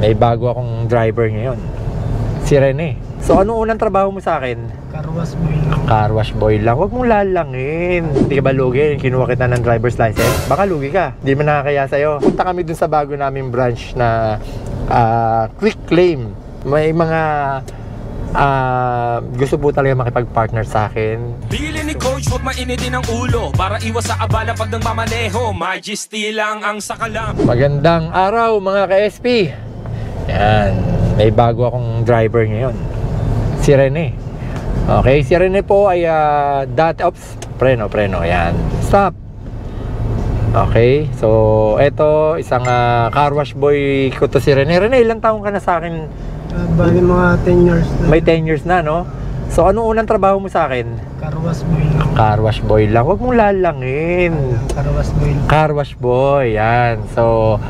may bago akong driver ngayon. Si Rene. So, ano unang trabaho mo sa akin? Car wash boy lang. Car wash boy lang. Huwag mong lalangin. Hindi ka ba lugi? Kinuha kita ng driver's license. Baka lugi ka. Hindi man nakakaya sa'yo. Punta kami dun sa bago naming branch na quick claim. May mga gusto po talaga makipag-partner sa akin. Bili ni Coach, huwag mainitin ang ulo para iwas sa abala pag nagmamaneho. Majesty lang ang sakalam. Magandang araw mga ka-SP. Yan. May bago akong driver ngayon. Si Rene. Okay, si Rene po ay preno. Yan. Stop. Okay, so eto isang car wash boy ko to si Rene. Rene, ilang taong ka na sa akin? Bali mga 10 years na. May 10 years na, no? So ano unang trabaho mo sa akin? Car wash boy lang. Car wash boy lang. Huwag mong lalangin. Car wash boy lang. Car wash boy, yan. So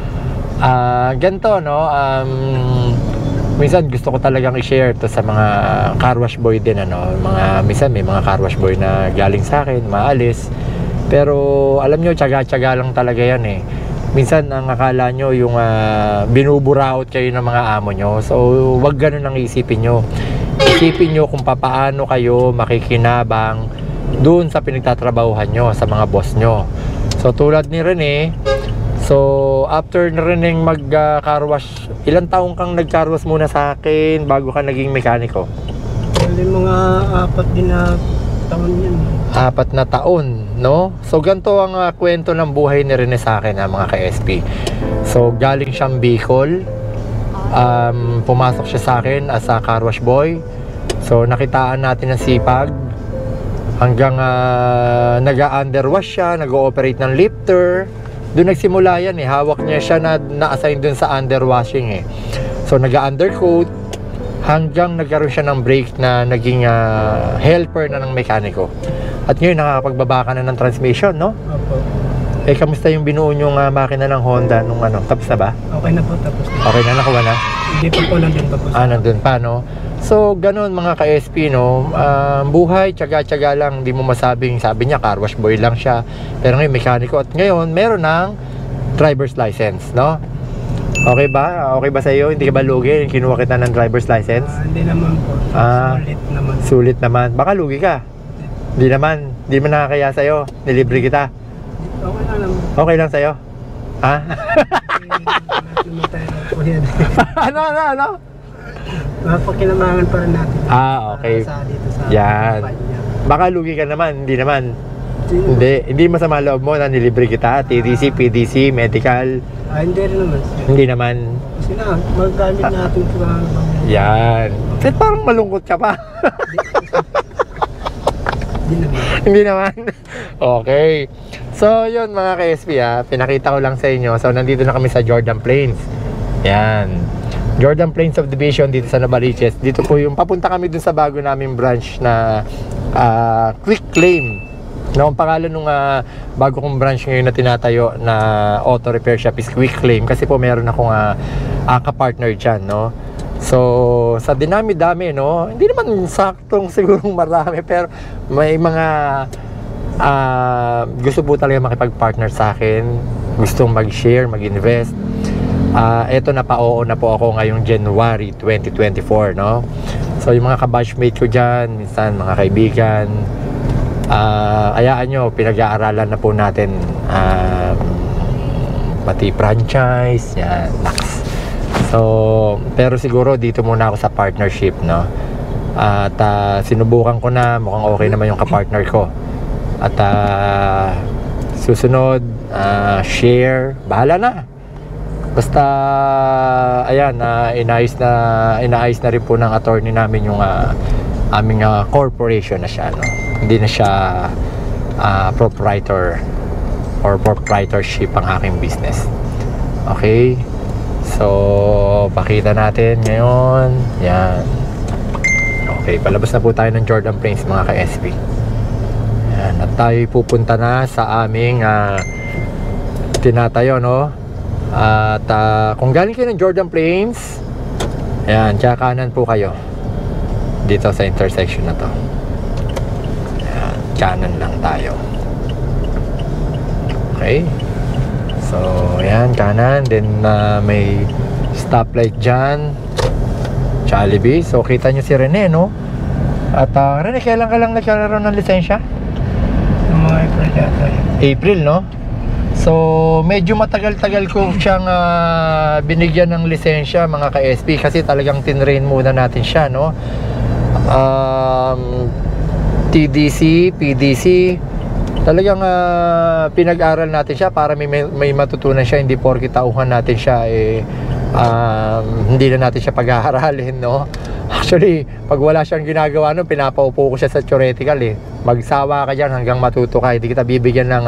ganito, no? Minsan gusto ko talagang i-share to sa mga car wash boy din, ano? Minsan may mga car wash boy na galing sa akin, maalis. Pero alam nyo, tiyaga-tiyaga lang talaga yan eh. Minsan ang akala nyo yung binuburaot kayo ng mga amo nyo. So wag ganun ang isipin nyo. Isipin nyo kung papaano kayo makikinabang doon sa pinagtatrabahuhan nyo, sa mga boss nyo. So tulad ni Rene, so after na rin yung mag-car wash, ilang taong kang nag-car wash muna sa akin bago ka naging mekaniko? Bali mga 4 din na taon yan. 4 na taon, no? So ganito ang kwento ng buhay ni Rene sa akin, mga ka-SP. So galing siyang Bicol, pumasok siya sa akin as a car wash boy. So nakitaan natin ang sipag hanggang nag-underwash siya, nag-ooperate ng lifter. Doon nagsimula yan eh, hawak niya siya na-assign dun sa underwashing eh. So nag-undercoat hanggang nagkaroon siya ng brake na naging helper na ng mekaniko. At ngayon nakakapagbaba ka na ng transmission, no? Opo. Eh kamusta yung binuo yung makina ng Honda nung ano? Tapos na ba? Okay na po, tapos na. Okay na, nakuha na? Hindi pa po, nandun pa po. Nandun pa, no? So ganun mga ka-SP, no? Buhay, tiyaga-tiyaga lang. Hindi mo masabing, sabi niya car wash boy lang siya, pero ngayon mekaniko. At ngayon meron ng driver's license, no? Okay ba? Okay ba sa iyo? Hindi ka ba lugi? Kinuha kita ng driver's license? Hindi naman po. Sulit naman. Sulit naman. Baka lugi ka? Hindi naman. Hindi man nakakaya sa iyo. Nilibre kita. Okay lang naman. Okay lang sa iyo? Ha? Ano? Mapakinabangan pa rin natin. Okay. Dito sa Yan. kampanya. Baka lugi ka naman. Hindi naman. Hindi masama loob mo na nilibre kita. TDC, PDC, medical. Hindi rin naman. Hindi naman. Kasi na, magagamit natin ito. Yan. Parang malungkot ka pa. Hindi naman. Hindi naman. Okay. So, yun mga ka-SP pinakita ko lang sa inyo. So, nandito na kami sa Jordan Plains. Yan. Jordan Plains Subdivision dito sa Novaliches. Dito po yung papunta kami dun sa bago naming branch na quick claim. No, ang pangalan nung bago kong branch ngayon na tinatayo na auto repair shop is Quick Claim. Kasi po meron akong ka-partner dyan, no? So, sa dinami-dami, no? Hindi naman saktong sigurong marami, pero may mga gusto po talaga makipag-partner sa akin. Gustong mag-share, mag-invest. Eto na-oo na po ako ngayong January 2024, no? So, yung mga ka-batchmate ko dyan, minsan mga kaibigan, ayaan nyo, pinag-aaralan na po natin pati franchise, yan, next. So, pero siguro dito muna ako sa partnership, no? At sinubukan ko na, mukhang okay naman yung kapartner ko. At susunod, share, bahala na. Basta, ayan, inaayos na rin po ng attorney namin yung aming corporation na siya, no? Hindi na siya proprietor or proprietorship ang aking business. Okay? So, pakita natin ngayon. Yan. Okay, palabas na po tayo ng Jordan Plains mga ka-SP. Yan, at tayo pupunta na sa aming tinatayo, no? At kung galing kayo ng Jordan Plains, yan, tsaka kanan po kayo dito sa intersection na to. Yan, kanan lang tayo. Okay. So, yan, kanan. Then may stoplight dyan. Jollibee. So kita nyo si Rene, no? At Rene, kailan ka lang nagkaroon ng lisensya? Yung mga April yata yun. April, no? So medyo matagal-tagal ko siyang binigyan ng lisensya, mga ka-SP, kasi talagang tinrain muna natin siya, no? TDC, PDC, talagang pinag-aral natin siya para may matutunan siya. Hindi porke tauhan natin siya hindi na natin siya pag-aaralin, no? Actually, pag wala siyang ginagawa, no, pinapaupo ko siya sa theoretical, magsawa ka dyan hanggang matuto ka. Hindi kita bibigyan ng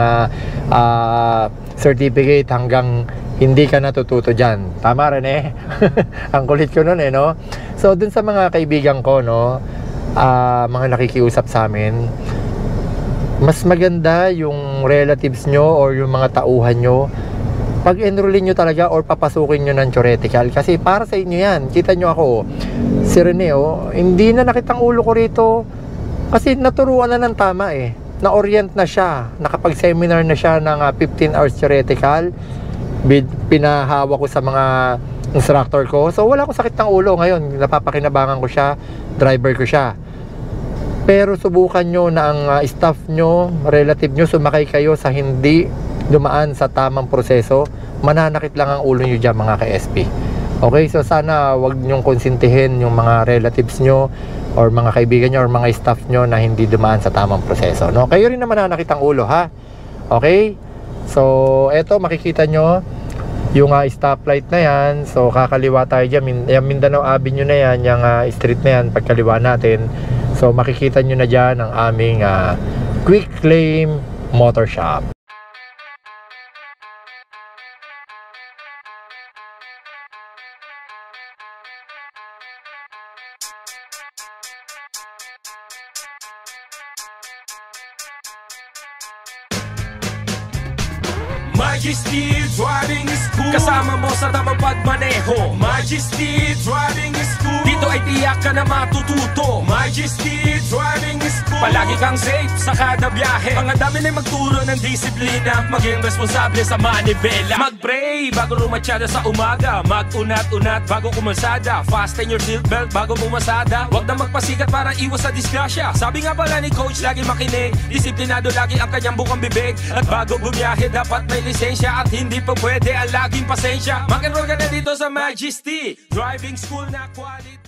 certificate hanggang hindi ka natututo dyan. Tama rin, ang kulit ko nun, no? So dun sa mga kaibigan ko, no, mga nakikiusap sa amin, mas maganda yung relatives nyo or yung mga tauhan nyo, pag-enrollin nyo talaga or papasukin nyo ng theoretical, kasi para sa inyo yan. Kita nyo ako, si Rene, hindi na nakitang ulo ko rito kasi naturuan na ng tama, na-orient na siya, nakapag-seminar na siya ng 15 hours theoretical, pinahawa ko sa mga instructor ko. So wala akong sakit ng ulo ngayon, napapakinabangan ko siya, driver ko siya. Pero subukan nyo na ang staff nyo, relative nyo, sumakay kayo sa hindi dumaan sa tamang proseso, mananakit lang ang ulo nyo dyan, mga ka-SP. Okay, so sana wag nyong konsintihin yung mga relatives nyo or mga kaibigan nyo or mga staff nyo na hindi dumaan sa tamang proseso, no? Kayo rin na mananakit ang ulo, ha? Okay, so eto makikita nyo yung stoplight na yan. So kakaliwa tayo dyan, yung Mindanao Avenue na yan, yung street na yan, pagkaliwa natin. So makikita nyo na dyan ang aming Quick Claim Motor Shop. Majesty Driving School, kasama mo sa tamang pagmaneho. Majesty Driving School, dito ay tiyak ka na matututo. Majesty Driving School, palagi kang safe sa kada biyahe. Ang dami na magturo ng disiplina, maging responsable sa manibela. Mag-pray bago rumatsyada sa umaga, mag-unat-unat bago kumasada, fasten your seatbelt bago pumasada. Huwag na magpasikat para iwas sa disgrasya. Sabi nga pala ni coach, lagi makinig, disiplinado lagi ang kanyang bukang bibig. At bago bumiyahe dapat may lisensya, at hindi pa pwede ang laging pasensya. Mag-enroll ka na dito sa Majesty Driving School na quality.